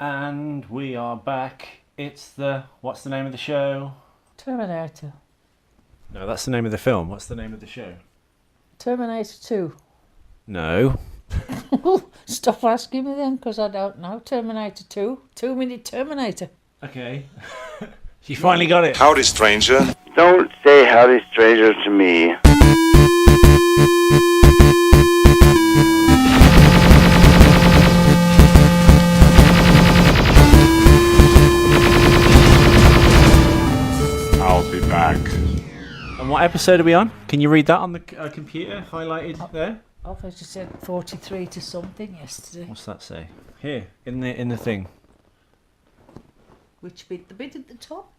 And we are back. What's the name of the show? Terminator. No, that's the name of the film. What's the name of the show? Terminator 2. No. Stop asking me then, because I don't know. Terminator 2. 2-minute Terminator. Okay. You finally got it. Howdy, stranger. Don't say howdy, stranger, to me. I'll be back. And what episode are we on? Can you read that on the computer highlighted there? I thought you said 43 to something yesterday. What's that say? Here, in the thing. Which bit? The bit at the top?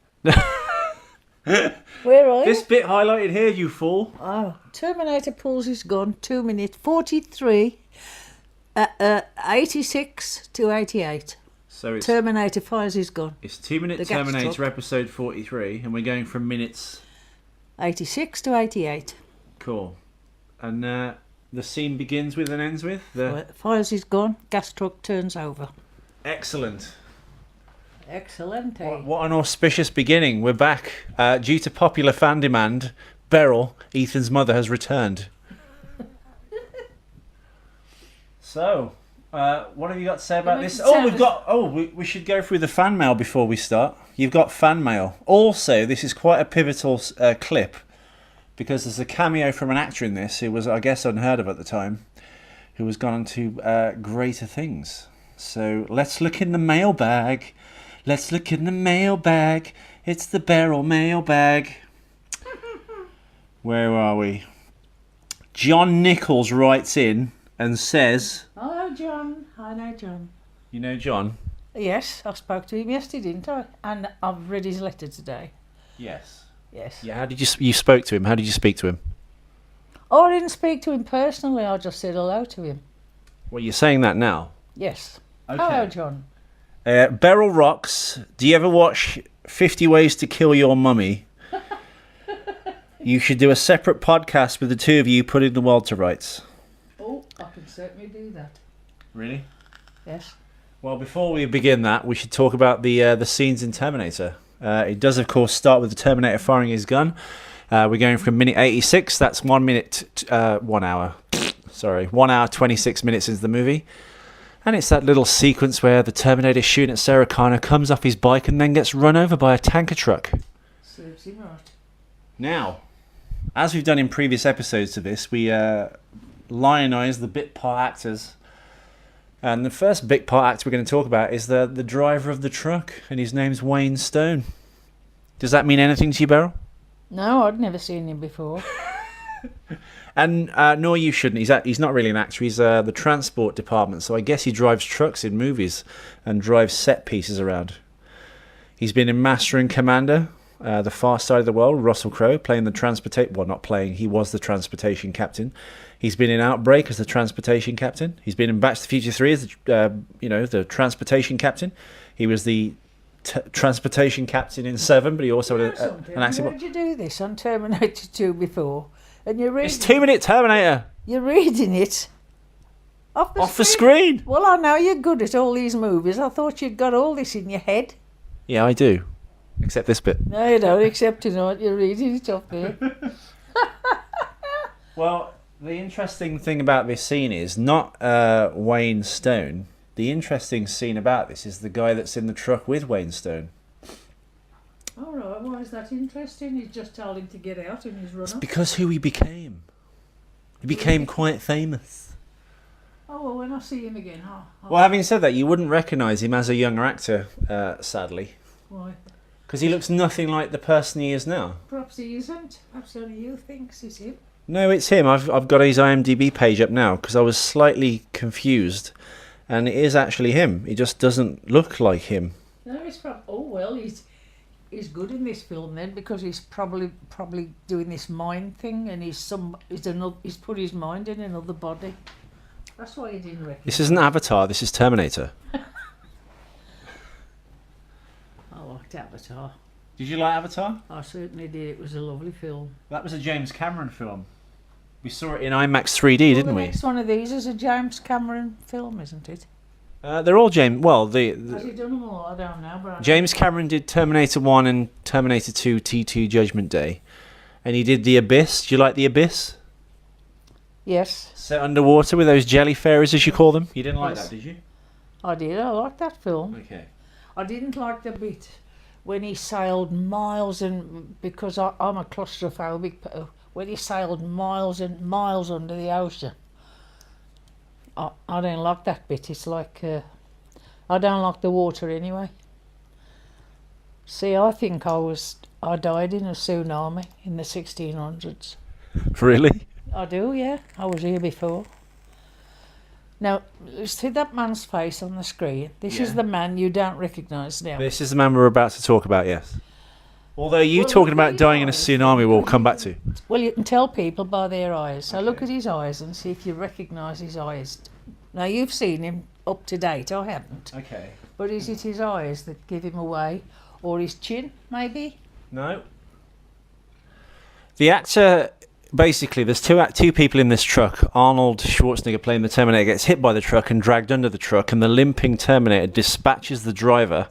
Where are you? This bit highlighted here, you fool. Oh, Terminator pulls his gun. 2 minutes. 43. 86 to 88. So it's Terminator fires his gun. It's 2-minute The gas Terminator truck. episode 43, and we're going from minutes. 86 to 88. Cool. And the scene begins with and ends with the Fires his gun. Gas truck turns over. excellent. Excellent. What an auspicious beginning. We're back. Due to popular fan demand, Beryl, Ethan's mother, has returned. So, what have you got to say about this? We should go through the fan mail before we start. You've got fan mail. Also, this is quite a pivotal clip because there's a cameo from an actor in this who was, I guess, unheard of at the time, who has gone on to greater things. So let's look in the mailbag. Let's look in the mailbag. It's the Beryl mailbag. Where are we? John Nichols writes in and says... Hello, John. I know John. You know John? Yes, I spoke to him yesterday, didn't I? And I've read his letter today. Yes. Yes. Yeah, how did you spoke to him? How did you speak to him? Oh, I didn't speak to him personally. I just said hello to him. Well, you're saying that now. Yes. Okay. Hello, John. Beryl rocks. Do you ever watch 50 Ways to Kill Your Mummy? You should do a separate podcast with the two of you putting the world to rights. Oh, I can certainly do that. Really? Yes. Well, before we begin that, we should talk about the scenes in Terminator. It does, of course, start with the Terminator firing his gun. We're going from minute 86. That's 1 minute, 1 hour. Sorry, 1 hour, 26 minutes into the movie. And it's that little sequence where the Terminator shooting at Sarah Connor comes off his bike and then gets run over by a tanker truck. Serves him right. Now, as we've done in previous episodes of this, we lionise the bit part actors. And the first bit part actor we're going to talk about is the driver of the truck, and his name's Wayne Stone. Does that mean anything to you, Beryl? No, I'd never seen him before. And nor you shouldn't. He's not really an actor. He's the transport department, so I guess he drives trucks in movies and drives set pieces around. He's been in Master and Commander, The Far Side of the World, Russell Crowe, playing the transportation... Well, not playing. He was the transportation captain. He's been in Outbreak as the transportation captain. He's been in Back to the Future 3 as the transportation captain. He was the transportation captain in 7, but he also had an accident. How did you do this on Terminator 2 before? And you're reading... It's 2-minute Terminator. You're reading it off the screen. Well, I know you're good at all these movies. I thought you'd got all this in your head. Yeah, I do. Except this bit. No, you don't, except tonight you're reading it off there. Well, the interesting thing about this scene is not Wayne Stone. The interesting scene about this is the guy that's in the truck with Wayne Stone. All right, why is that interesting? He's just told him to get out in his It's run-up. because who he became. He became quite famous. Oh, well, when I see him again, Well, having said that, you wouldn't recognise him as a younger actor, sadly. Why? Because he looks nothing like the person he is now. Perhaps he isn't. Perhaps only you thinks it's him. No, it's him. I've got his IMDb page up now because I was slightly confused. And it is actually him. He just doesn't look like him. No, he's good in this film then, because he's probably doing this mind thing, and he's put his mind in another body. That's why he didn't recognise. This isn't Avatar, this is Terminator. I liked Avatar. Did you like Avatar? I certainly did. It was a lovely film. That was a James Cameron film. We saw it in IMAX 3D, didn't the we? next one of these is a James Cameron film, isn't it? They're all James. Well, Has he done them all? I don't know. But James Cameron did Terminator 1 and Terminator 2 T2 Judgment Day. And he did The Abyss. Do you like The Abyss? Yes. Set underwater with those jelly fairies, as you call them. You didn't like Yes. that, did you? I did. I liked that film. Okay. I didn't like the bit when he sailed miles and because I'm a claustrophobic. When he sailed miles and miles under the ocean. I don't like that bit. It's like I don't like the water anyway. See, I think I died in a tsunami in the 1600s. Really? I do, yeah. I was here before. Now, see that man's face on the screen? This is Yeah. the man you don't recognise now. This is the man we're about to talk about, yes. Although you Well, talking look about at his dying in a eyes. tsunami, we'll come back to. Well, you can tell people by their eyes. So look Okay. at his eyes and see if you recognise his eyes. Now, you've seen him up to date. I haven't. Okay. But is it his eyes that give him away? Or his chin, maybe? No. The actor, basically, there's two people in this truck. Arnold Schwarzenegger playing the Terminator gets hit by the truck and dragged under the truck, and the limping Terminator dispatches the driver,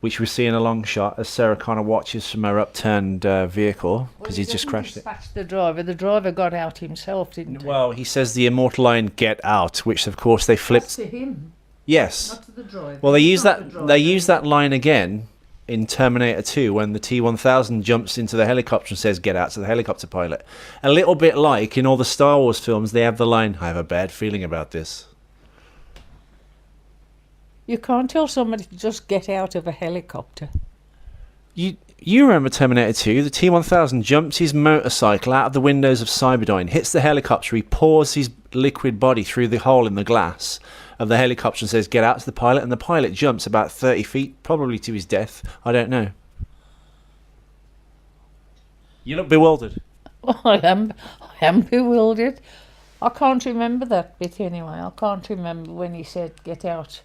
which we see in a long shot as Sarah Connor watches from her upturned vehicle because he's just crashed it. Dispatched the driver. The driver got out himself, didn't he? Well, he says the immortal line "Get out," which of course they That's flipped. to him, Yes. not to the driver. Well, they It's use not the that. driver. They use that line again in Terminator 2 when the T-1000 jumps into the helicopter and says "Get out" to the helicopter pilot. A little bit like in all the Star Wars films, they have the line "I have a bad feeling about this." You can't tell somebody to just get out of a helicopter. You remember Terminator 2? The T-1000 jumps his motorcycle out of the windows of Cyberdyne, hits the helicopter, he pours his liquid body through the hole in the glass of the helicopter and says, "Get out" to the pilot, and the pilot jumps about 30 feet, probably to his death. I don't know. You look bewildered. I am bewildered. I can't remember that bit anyway. I can't remember when he said get out.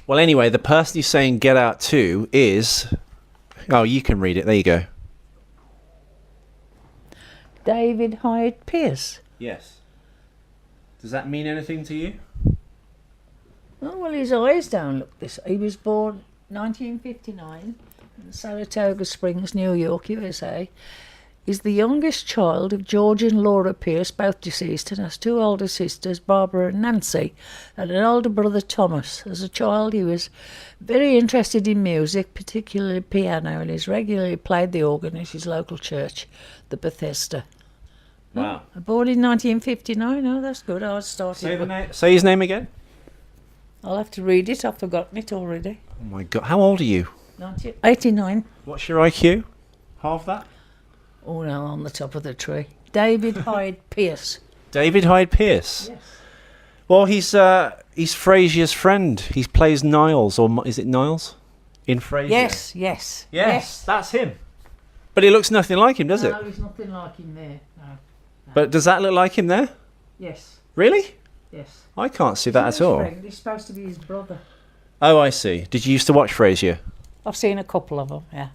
Well, anyway, the person he's saying "Get out" to is... Oh, you can read it. There you go. David Hyde Pierce. Yes. Does that mean anything to you? Oh, well, his eyes don't look this. He was born 1959 in Saratoga Springs, New York, USA. He's the youngest child of George and Laura Pierce, both deceased, and has two older sisters, Barbara and Nancy, and an older brother, Thomas. As a child, he was very interested in music, particularly piano, and he's regularly played the organ at his local church, the Bethesda. Wow. Born in 1959. Oh, that's good. I started. Say his name again. I'll have to read it. I've forgotten it already. Oh my God. How old are you? 1989. What's your IQ? Half that? Oh no, on the top of the tree. David Hyde Pierce. David Hyde Pierce. Yes. Well, he's Frasier's friend. He plays Niles, or is it Niles? In Frasier. Yes. That's him. But he looks nothing like him, does it? No, there's nothing like him there. No. But does that look like him there? Yes. Really? Yes. I can't see that He's at all. his friend. He's supposed to be his brother. Oh, I see. Did you used to watch Frasier? I've seen a couple of them. Yeah.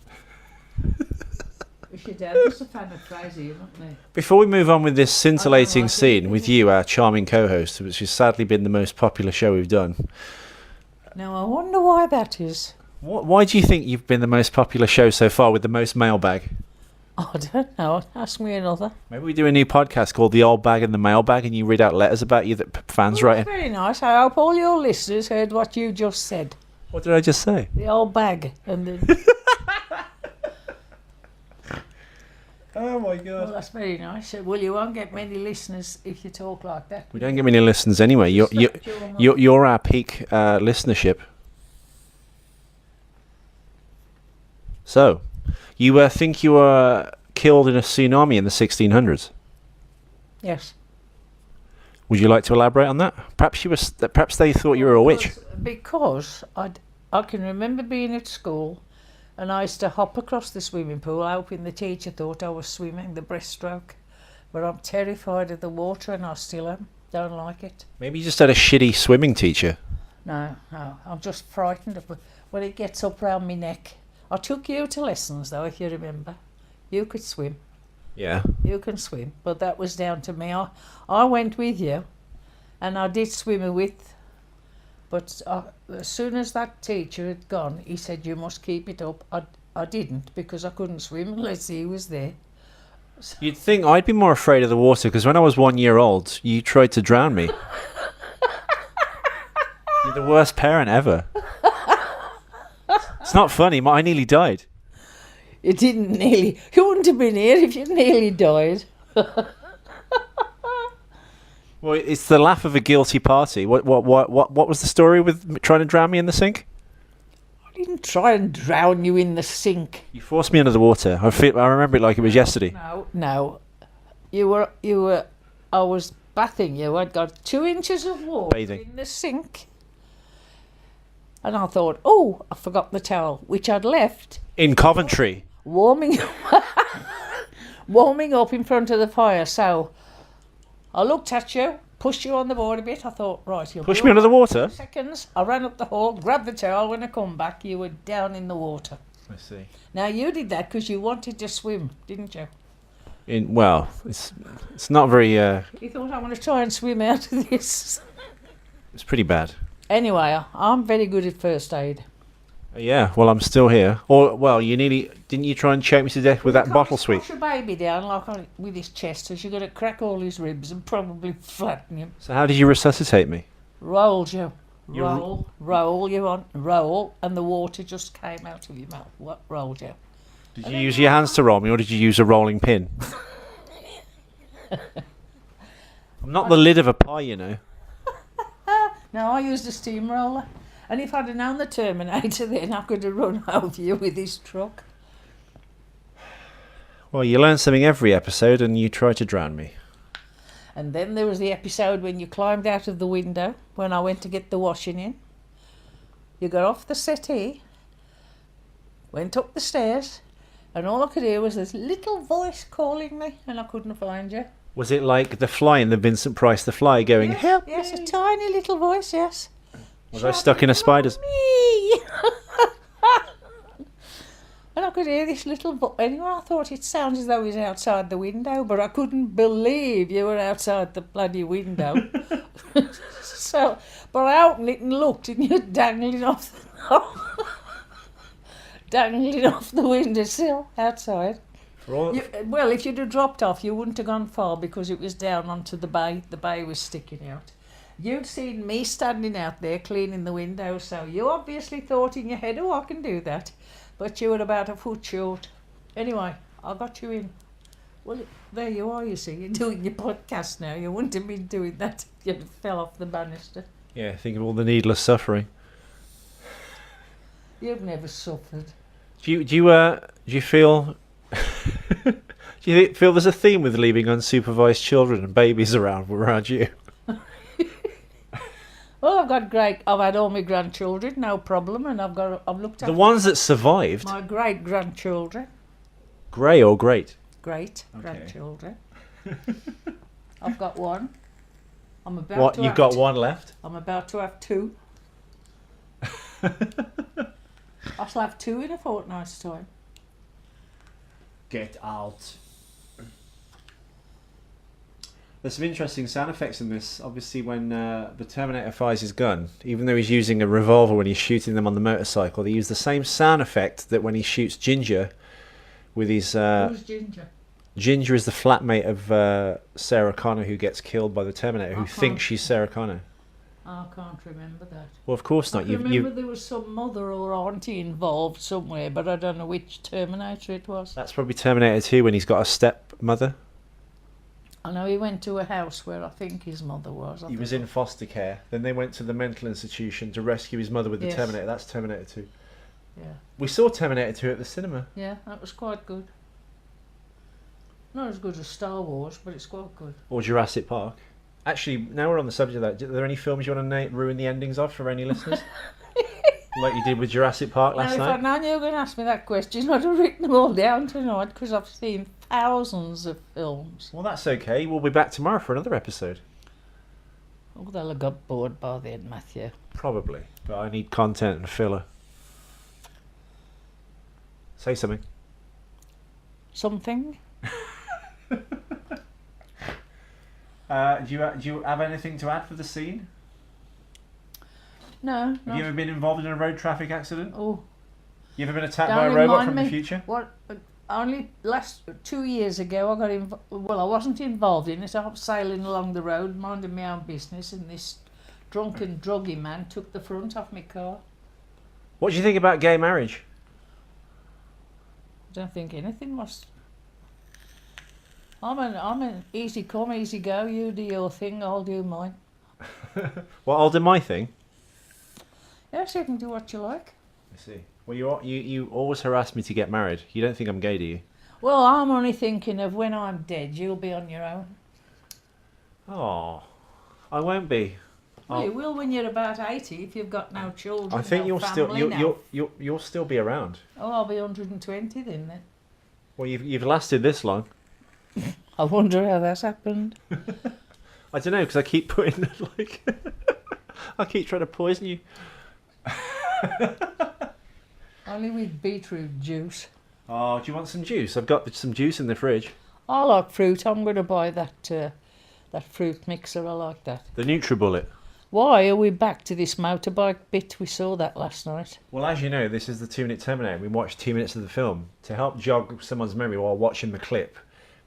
Your dad was a fan of Frasier, wasn't he? Before we move on with this scintillating like it. scene with you, our charming co-host, which has sadly been the most popular show we've done. Now I wonder why that is. Why do you think you've been the most popular show so far with the most mailbag? I don't know. Ask me another. Maybe we do a new podcast called The Old Bag and the Mailbag, and you read out letters about you that fans write in. That's very nice. I hope all your listeners heard what you just said. What did I just say? The old bag and the. Oh my Well, God. that's very nice. Well, you won't get many listeners if you talk like that. We don't get many listeners anyway. You're our peak listenership. So, you think you were killed in a tsunami in the 1600s? Yes. Would you like to elaborate on that? Perhaps they thought you were a witch. Because I can remember being at school and I used to hop across the swimming pool hoping the teacher thought I was swimming the breaststroke. But I'm terrified of the water and I still am. Don't like it. Maybe you just had a shitty swimming teacher. No. I'm just frightened of when it gets up round my neck. I took you to lessons though, if you remember. You could swim. Yeah. You can swim, but that was down to me. I went with you, and I did swim with But as soon as that teacher had gone, he said, "You must keep it up." I didn't, because I couldn't swim unless he was there. You'd think I'd be more afraid of the water, because when I was 1 year old, you tried to drown me. You're the worst parent ever. It's not funny. I nearly died. You didn't nearly. You wouldn't have been here if you nearly died. Well, it's the laugh of a guilty party. What was the story with trying to drown me in the sink? I didn't try and drown you in the sink. You forced me under the water. I remember it like it was yesterday. No. You were. I was bathing you. I'd got 2 inches of water Bathing. in the sink. And I thought, oh, I forgot the towel, which I'd left In Coventry. warming up in front of the fire. So I looked at you, pushed you on the board a bit. I thought, right, you'll Push be me under the all right water? in seconds. I ran up the hall, grabbed the towel. When I come back, you were down in the water. I see. Now, you did that because you wanted to swim, didn't you? Well, it's not very. You thought, I'm going to try and swim out of this. It's pretty bad. Anyway, I'm very good at first aid. Yeah. Well, I'm still here. Or well, didn't you try and choke me to death with that bottle sweet? Push a baby down with his chest, so you're going to crack all his ribs and probably flatten him. So how did you resuscitate me? Rolled you. You Roll you on. Roll, and the water just came out of your mouth. What rolled you? Did you use your hands to roll me, or did you use a rolling pin? I'm not the lid of a pie, you know. No, I used a steamroller. And if I'd have known the Terminator then, I could have run over you with his truck. Well, you learn something every episode, and you try to drown me. And then there was the episode when you climbed out of the window when I went to get the washing in. You got off the settee, went up the stairs, and all I could hear was this little voice calling me, and I couldn't find you. Was it like the fly in the Vincent Price The Fly going, Yes, help yes, me? a tiny little voice, yes. Was I stuck in a spider's... Me. And I could hear this little voice. Anyway, I thought it sounded as though he was outside the window, but I couldn't believe you were outside the bloody window. But I opened it and looked, and you're dangling off the windowsill outside. Well, if you'd have dropped off, you wouldn't have gone far because it was down onto the bay. The bay was sticking out. You'd seen me standing out there cleaning the window, so you obviously thought in your head, oh, I can do that. But you were about a foot short. Anyway, I got you in. Well, there you are, you see. You're doing your podcast now. You wouldn't have been doing that if you fell off the banister. Yeah, think of all the needless suffering. You've never suffered. Do you feel... Do you feel there's a theme with leaving unsupervised children and babies around you? Well, I've had all my grandchildren, no problem, and I've looked after The ones that survived? my great grandchildren. Grey or great? Great Okay. grandchildren. I've got one. I'm about What, to you've have got two. one left? I'm about to have 2. I shall have 2 in a fortnight's time. Get out. There's some interesting sound effects in this. Obviously, when the Terminator fires his gun, even though he's using a revolver when he's shooting them on the motorcycle, they use the same sound effect that when he shoots Ginger with his... Who's Ginger? Ginger is the flatmate of Sarah Connor, who gets killed by the Terminator, who thinks she's Sarah Connor. I can't remember that. Well, of course I not. remember there was some mother or auntie involved somewhere, but I don't know which Terminator it was. That's probably Terminator 2 when he's got a stepmother. I know he went to a house where I think his mother was. He was in foster care. Then they went to the mental institution to rescue his mother with the Yes. Terminator. That's Terminator 2. Yeah, We saw Terminator 2 at the cinema. yeah, that was quite good. Not as good as Star Wars, but it's quite good. Or Jurassic Park. Actually, now we're on the subject of that, are there any films you want to ruin the endings of for any listeners? Like you did with Jurassic Park last Now, if I'd night? known you were going to ask me that question, I'd have written them all down tonight because I've seen thousands of films. Well, that's okay. We'll be back tomorrow for another episode. Oh, they'll have got bored by then, Matthew. Probably. But I need content and filler. Say something. Something? Do you have anything to add for the scene? No, Have not. you ever been involved in a road traffic accident? Oh, You ever been attacked don't by a robot remind from the me. future? What? Only last 2 years ago, I got well, I wasn't involved in it. I was sailing along the road, minding my own business, and this drunken, druggy man took the front off my car. What do you think about gay marriage? I don't think anything was. I'm an easy come, easy go. You do your thing, I'll do mine. Well, I'll do my thing. Yes, you can do what you like. I see. Well, you always harass me to get married. You don't think I'm gay, do you? Well, I'm only thinking of when I'm dead, you'll be on your own. Oh, I won't be. Well, you will when you're about 80 if you've got no children. I think no you'll still family, you'll still be around. Oh, I'll be 120 then. Well, you've lasted this long. I wonder how that's happened. I don't know because I keep putting like I keep trying to poison you. Only with beetroot juice. Oh, do you want some juice? I've got some juice in the fridge. I like fruit. I'm going to buy that fruit mixer. I like that. The NutriBullet. Why are we back to this motorbike bit? We saw that last night. Well, as you know, this is the 2-minute Terminator. We watched 2 minutes of the film. To help jog someone's memory while watching the clip,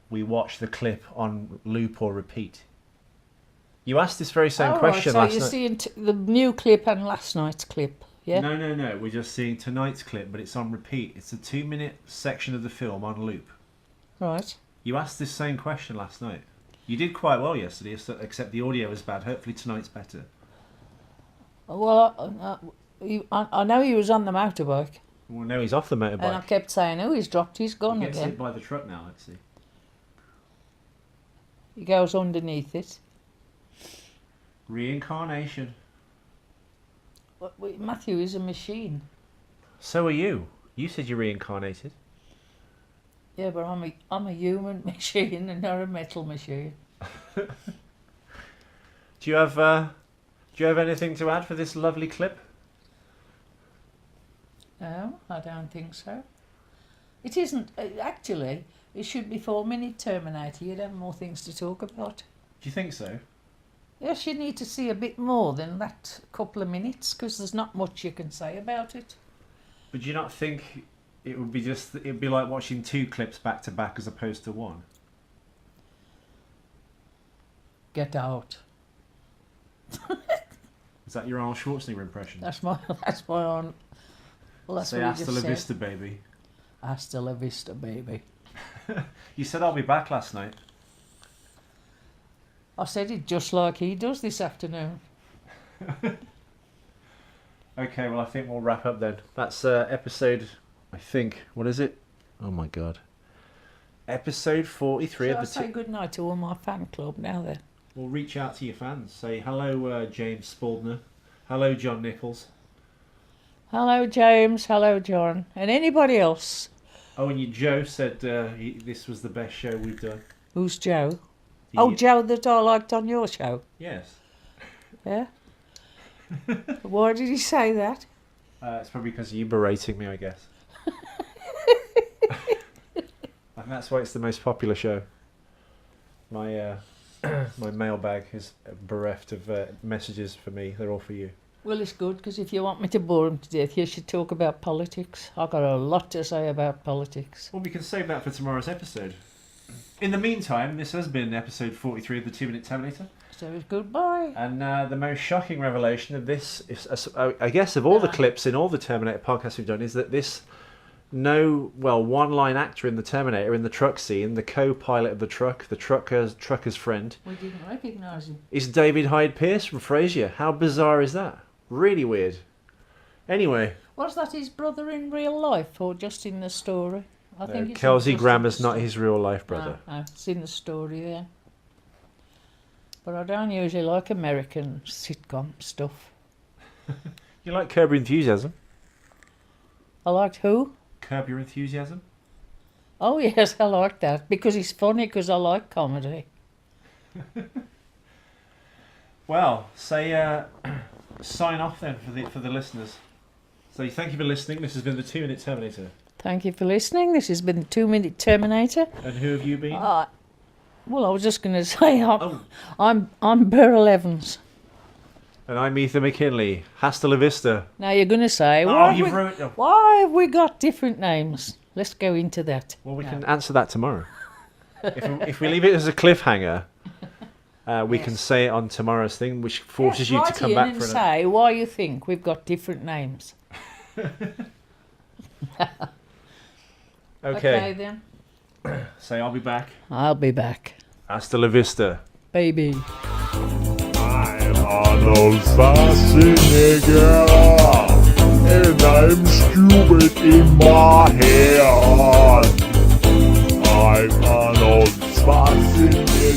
we watched the clip on loop or repeat. You asked this very same question so last you're night. seeing the new clip and last night's clip, yeah? No. We're just seeing tonight's clip, but it's on repeat. It's a 2-minute section of the film on loop. Right. You asked this same question last night. You did quite well yesterday, except the audio was bad. Hopefully tonight's better. Well, I know he was on the motorbike. Well, no, he's off the motorbike. And I kept saying, oh, he's dropped his gun He gets again. hit by the truck now, let's see. He goes underneath it. Reincarnation. Matthew is a machine. So are you. You said you reincarnated. Yeah, but I'm a human machine and not a metal machine. Do you have anything to add for this lovely clip? No, I don't think so. It isn't. Actually, it should be 4-minute Terminator. You'd have more things to talk about. Do you think so? Yes, you need to see a bit more than that couple of minutes because there's not much you can say about it. But do you not think it'd be like watching 2 clips back to back as opposed to 1? Get out. Is that your Arnold Schwarzenegger impression? That's my own. Well, that's Say what he hasta just la said. vista, baby. Hasta la vista, baby. You said I'll be back last night. I said it just like he does this afternoon. Okay, well I think we'll wrap up then. That's episode, I think, what is it? Oh my god. Episode 43 Shall I of the... say good night to all my fan club now then? We'll reach out to your fans. Say hello, James Spaldner. Hello, John Nichols. Hello, James. Hello, John. And anybody else? Oh, and Joe said this was the best show we've done. Who's Joe? The- Oh, Joe that I liked on your show. Yes. Yeah? Why did he say that? It's probably because of you berating me, I guess. And that's why it's the most popular show. My my mailbag is bereft of messages for me. They're all for you. Well, it's good because if you want me to bore him to death, you should talk about politics. I've got a lot to say about politics. Well, we can save that for tomorrow's episode. In the meantime, this has been episode 43 of the 2-minute Terminator. So it's goodbye. And the most shocking revelation of this, is, I guess, of all the clips in all the Terminator podcasts we've done, is that this one-line actor in the Terminator, in the truck scene, the co-pilot of the truck, the trucker's friend, We didn't recognise him. is David Hyde Pierce from Frasier. How bizarre is that? Really weird. Anyway, Was that his brother in real life or just in the story? I think it's Kelsey just in Grammer's the not story. his real life brother. No, it's in the story, yeah. But I don't usually like American sitcom stuff. You like Curb Your Enthusiasm? I liked who? Curb Your Enthusiasm? Oh yes, I like that because it's funny because I like comedy. Well, say sign off then for the listeners. So thank you for listening. This has been the 2-minute Terminator. Thank you for listening. This has been the 2-minute Terminator. And who have you been? Well, I was just going to say I'm Beryl Evans. And I'm Ethan McKinley. Hasta la vista. Now you're going to say, why have we got different names? Let's go into that. Well, we can answer that tomorrow. if we leave it as a cliffhanger, we can say it on tomorrow's thing, which forces you to come back for say why you think we've got different names. Okay then. Say I'll be back. I'll be back. Hasta la vista. Baby. I'm Arnold Schwarzenegger, and I'm stupid in my head. I'm Arnold Schwarzenegger.